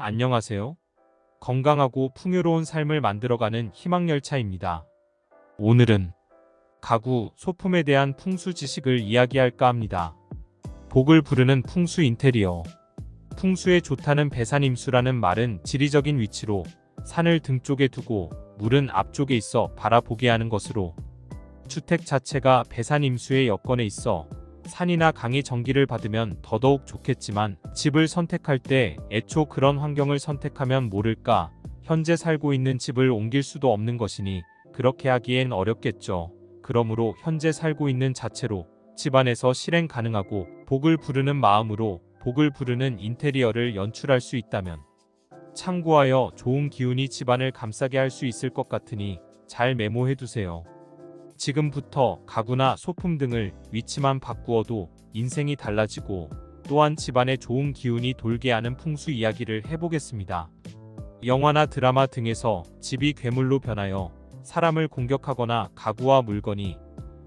안녕하세요. 건강하고 풍요로운 삶을 만들어가는 희망열차입니다. 오늘은 가구, 소품에 대한 풍수 지식을 이야기할까 합니다. 복을 부르는 풍수 인테리어. 풍수에 좋다는 배산임수라는 말은 지리적인 위치로 산을 등 쪽에 두고 물은 앞쪽에 있어 바라보게 하는 것으로, 주택 자체가 배산임수의 여건에 있어 산이나 강의 전기를 받으면 더더욱 좋겠지만 집을 선택할 때 애초 그런 환경을 선택하면 모를까 현재 살고 있는 집을 옮길 수도 없는 것이니 그렇게 하기엔 어렵겠죠. 그러므로 현재 살고 있는 자체로 집안에서 실행 가능하고 복을 부르는 마음으로 복을 부르는 인테리어를 연출할 수 있다면 참고하여 좋은 기운이 집안을 감싸게 할 수 있을 것 같으니 잘 메모해두세요. 지금부터 가구나 소품 등을 위치만 바꾸어도 인생이 달라지고 또한 집안에 좋은 기운이 돌게 하는 풍수 이야기를 해보겠습니다. 영화나 드라마 등에서 집이 괴물로 변하여 사람을 공격하거나 가구와 물건이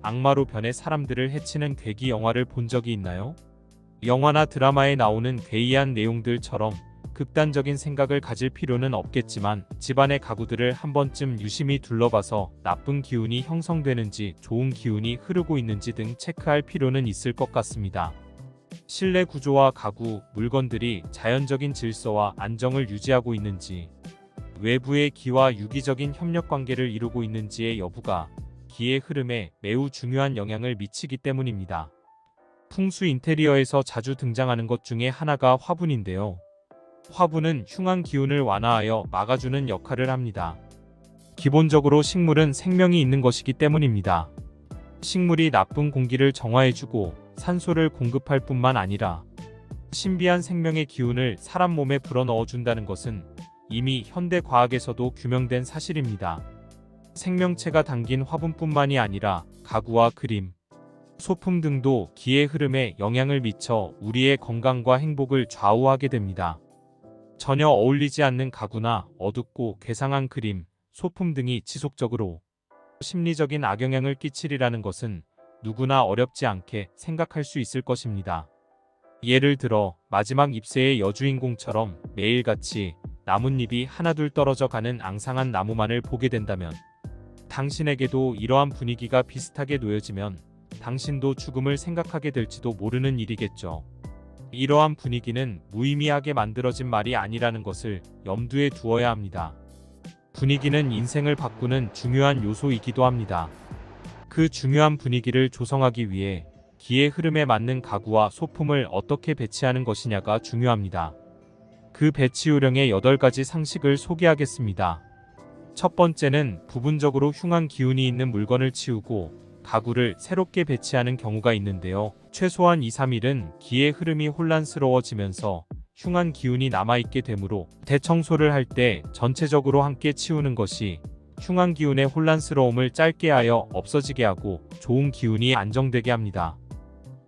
악마로 변해 사람들을 해치는 괴기 영화를 본 적이 있나요? 영화나 드라마에 나오는 괴이한 내용들처럼 극단적인 생각을 가질 필요는 없겠지만 집안의 가구들을 한 번쯤 유심히 둘러봐서 나쁜 기운이 형성되는지 좋은 기운이 흐르고 있는지 등 체크할 필요는 있을 것 같습니다. 실내 구조와 가구, 물건들이 자연적인 질서와 안정을 유지하고 있는지, 외부의 기와 유기적인 협력관계를 이루고 있는지의 여부가 기의 흐름에 매우 중요한 영향을 미치기 때문입니다. 풍수 인테리어에서 자주 등장하는 것 중에 하나가 화분인데요. 화분은 흉한 기운을 완화하여 막아주는 역할을 합니다. 기본적으로 식물은 생명이 있는 것이기 때문입니다. 식물이 나쁜 공기를 정화해주고 산소를 공급할 뿐만 아니라 신비한 생명의 기운을 사람 몸에 불어넣어준다는 것은 이미 현대 과학에서도 규명된 사실입니다. 생명체가 담긴 화분뿐만이 아니라 가구와 그림, 소품 등도 기의 흐름에 영향을 미쳐 우리의 건강과 행복을 좌우하게 됩니다. 전혀 어울리지 않는 가구나 어둡고 괴상한 그림, 소품 등이 지속적으로 심리적인 악영향을 끼치리라는 것은 누구나 어렵지 않게 생각할 수 있을 것입니다. 예를 들어 마지막 입새의 여주인공처럼 매일같이 나뭇잎이 하나둘 떨어져 가는 앙상한 나무만을 보게 된다면 당신에게도 이러한 분위기가 비슷하게 놓여지면 당신도 죽음을 생각하게 될지도 모르는 일이겠죠. 이러한 분위기는 무의미하게 만들어진 말이 아니라는 것을 염두에 두어야 합니다. 분위기는 인생을 바꾸는 중요한 요소이기도 합니다. 그 중요한 분위기를 조성하기 위해 기의 흐름에 맞는 가구와 소품을 어떻게 배치하는 것이냐가 중요합니다. 그 배치 요령의 8가지 상식을 소개하겠습니다. 첫 번째는 부분적으로 흉한 기운이 있는 물건을 치우고 가구를 새롭게 배치하는 경우가 있는데요. 최소한 2-3일은 기의 흐름이 혼란스러워지면서 흉한 기운이 남아있게 되므로 대청소를 할 때 전체적으로 함께 치우는 것이 흉한 기운의 혼란스러움을 짧게 하여 없어지게 하고 좋은 기운이 안정되게 합니다.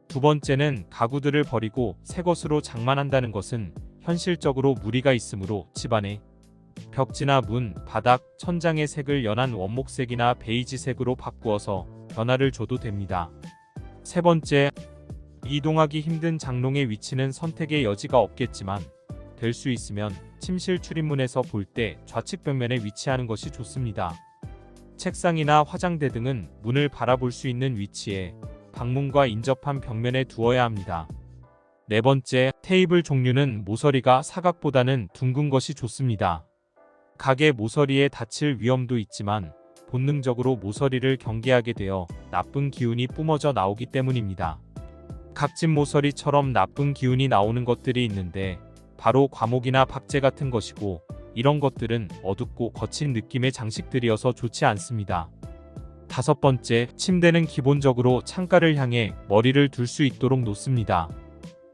두 번째는 가구들을 버리고 새 것으로 장만한다는 것은 현실적으로 무리가 있으므로 집안의 벽지나 문, 바닥, 천장의 색을 연한 원목색이나 베이지색으로 바꾸어서 변화를 줘도 됩니다. 세 번째, 이동하기 힘든 장롱의 위치는 선택의 여지가 없겠지만 될 수 있으면 침실 출입문에서 볼 때 좌측 벽면에 위치하는 것이 좋습니다. 책상이나 화장대 등은 문을 바라볼 수 있는 위치에 방문과 인접한 벽면에 두어야 합니다. 네 번째, 테이블 종류는 모서리가 사각보다는 둥근 것이 좋습니다. 가게 모서리에 닫힐 위험도 있지만 본능적으로 모서리를 경계하게 되어 나쁜 기운이 뿜어져 나오기 때문입니다. 각진 모서리처럼 나쁜 기운이 나오는 것들이 있는데 바로 과목이나 박제 같은 것이고, 이런 것들은 어둡고 거친 느낌의 장식들이어서 좋지 않습니다. 다섯 번째, 침대는 기본적으로 창가를 향해 머리를 둘 수 있도록 놓습니다.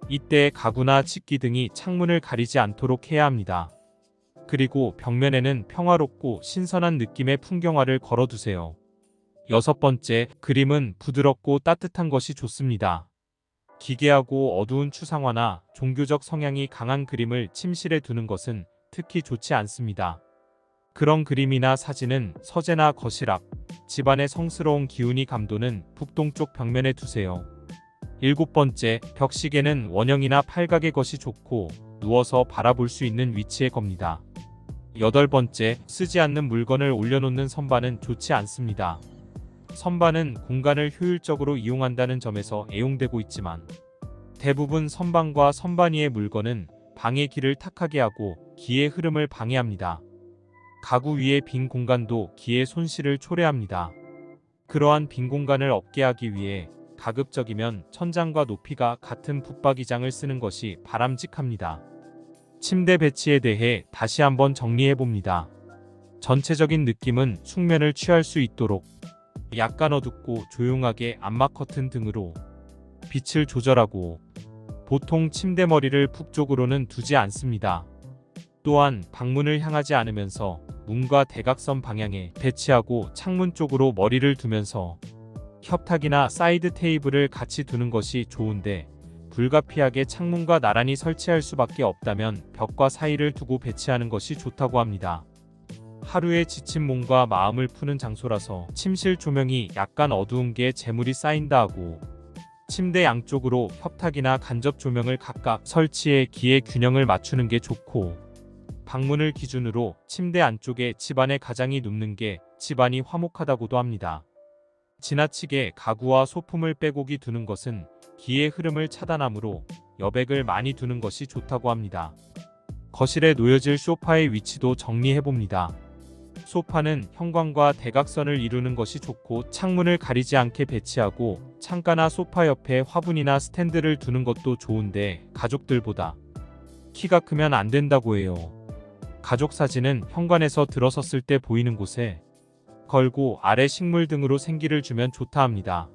이때 가구나 식기 등이 창문을 가리지 않도록 해야 합니다. 그리고 벽면에는 평화롭고 신선한 느낌의 풍경화를 걸어두세요. 여섯 번째, 그림은 부드럽고 따뜻한 것이 좋습니다. 기괴하고 어두운 추상화나 종교적 성향이 강한 그림을 침실에 두는 것은 특히 좋지 않습니다. 그런 그림이나 사진은 서재나 거실 앞, 집안의 성스러운 기운이 감도는 북동쪽 벽면에 두세요. 일곱 번째, 벽시계는 원형이나 팔각의 것이 좋고 누워서 바라볼 수 있는 위치의 겁니다. 8번째, 쓰지 않는 물건을 올려놓는 선반은 좋지 않습니다. 선반은 공간을 효율적으로 이용한다는 점에서 애용되고 있지만 대부분 선반과 선반 위의 물건은 방의 길을 탁하게 하고 기의 흐름을 방해합니다. 가구 위의 빈 공간도 기의 손실을 초래합니다. 그러한 빈 공간을 없게 하기 위해 가급적이면 천장과 높이가 같은 붙박이장을 쓰는 것이 바람직합니다. 침대 배치에 대해 다시 한번 정리해봅니다. 전체적인 느낌은 숙면을 취할 수 있도록 약간 어둡고 조용하게 암막 커튼 등으로 빛을 조절하고 보통 침대 머리를 북쪽으로는 두지 않습니다. 또한 방문을 향하지 않으면서 문과 대각선 방향에 배치하고 창문 쪽으로 머리를 두면서 협탁이나 사이드 테이블을 같이 두는 것이 좋은데 불가피하게 창문과 나란히 설치할 수밖에 없다면 벽과 사이를 두고 배치하는 것이 좋다고 합니다. 하루에 지친 몸과 마음을 푸는 장소라서 침실 조명이 약간 어두운 게 재물이 쌓인다 하고 침대 양쪽으로 협탁이나 간접 조명을 각각 설치해 기의 균형을 맞추는 게 좋고 방문을 기준으로 침대 안쪽에 집안의 가장이 눕는 게 집안이 화목하다고도 합니다. 지나치게 가구와 소품을 빼곡히 두는 것은 기의 흐름을 차단하므로 여백을 많이 두는 것이 좋다고 합니다. 거실에 놓여질 소파의 위치도 정리해봅니다. 소파는 현관과 대각선을 이루는 것이 좋고 창문을 가리지 않게 배치하고 창가나 소파 옆에 화분이나 스탠드를 두는 것도 좋은데 가족들보다 키가 크면 안 된다고 해요. 가족 사진은 현관에서 들어섰을 때 보이는 곳에 걸고 아래 식물 등으로 생기를 주면 좋다 합니다.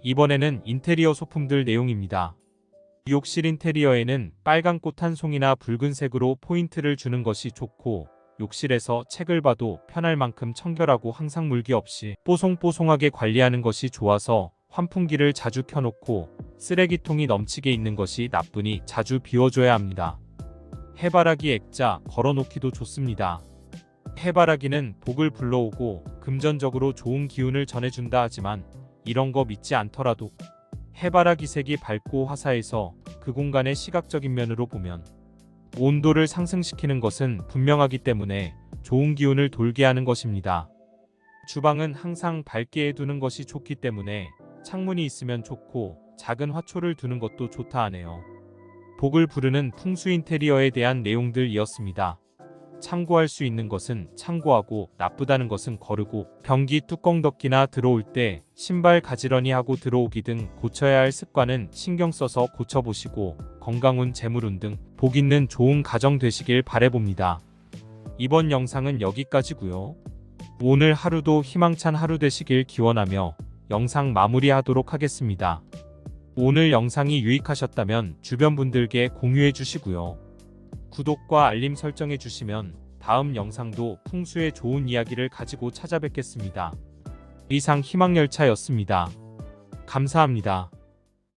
이번에는 인테리어 소품들 내용입니다. 욕실 인테리어에는 빨간 꽃 한 송이나 붉은색으로 포인트를 주는 것이 좋고 욕실에서 책을 봐도 편할 만큼 청결하고 항상 물기 없이 뽀송뽀송하게 관리하는 것이 좋아서 환풍기를 자주 켜놓고 쓰레기통이 넘치게 있는 것이 나쁘니 자주 비워줘야 합니다. 해바라기 액자 걸어놓기도 좋습니다. 해바라기는 복을 불러오고 금전적으로 좋은 기운을 전해준다 하지만 이런 거 믿지 않더라도 해바라기 색이 밝고 화사해서 그 공간의 시각적인 면으로 보면 온도를 상승시키는 것은 분명하기 때문에 좋은 기운을 돌게 하는 것입니다. 주방은 항상 밝게 해두는 것이 좋기 때문에 창문이 있으면 좋고 작은 화초를 두는 것도 좋다 하네요. 복을 부르는 풍수 인테리어에 대한 내용들이었습니다. 참고할 수 있는 것은 참고하고 나쁘다는 것은 거르고 변기 뚜껑 덮기나 들어올 때 신발 가지런히 하고 들어오기 등 고쳐야 할 습관은 신경 써서 고쳐보시고 건강운 재물운 등 복 있는 좋은 가정 되시길 바라봅니다. 이번 영상은 여기까지고요. 오늘 하루도 희망찬 하루 되시길 기원하며 영상 마무리하도록 하겠습니다. 오늘 영상이 유익하셨다면 주변 분들께 공유해 주시고요. 구독과 알림 설정해 주시면 다음 영상도 풍수의 좋은 이야기를 가지고 찾아뵙겠습니다. 이상 희망열차였습니다. 감사합니다.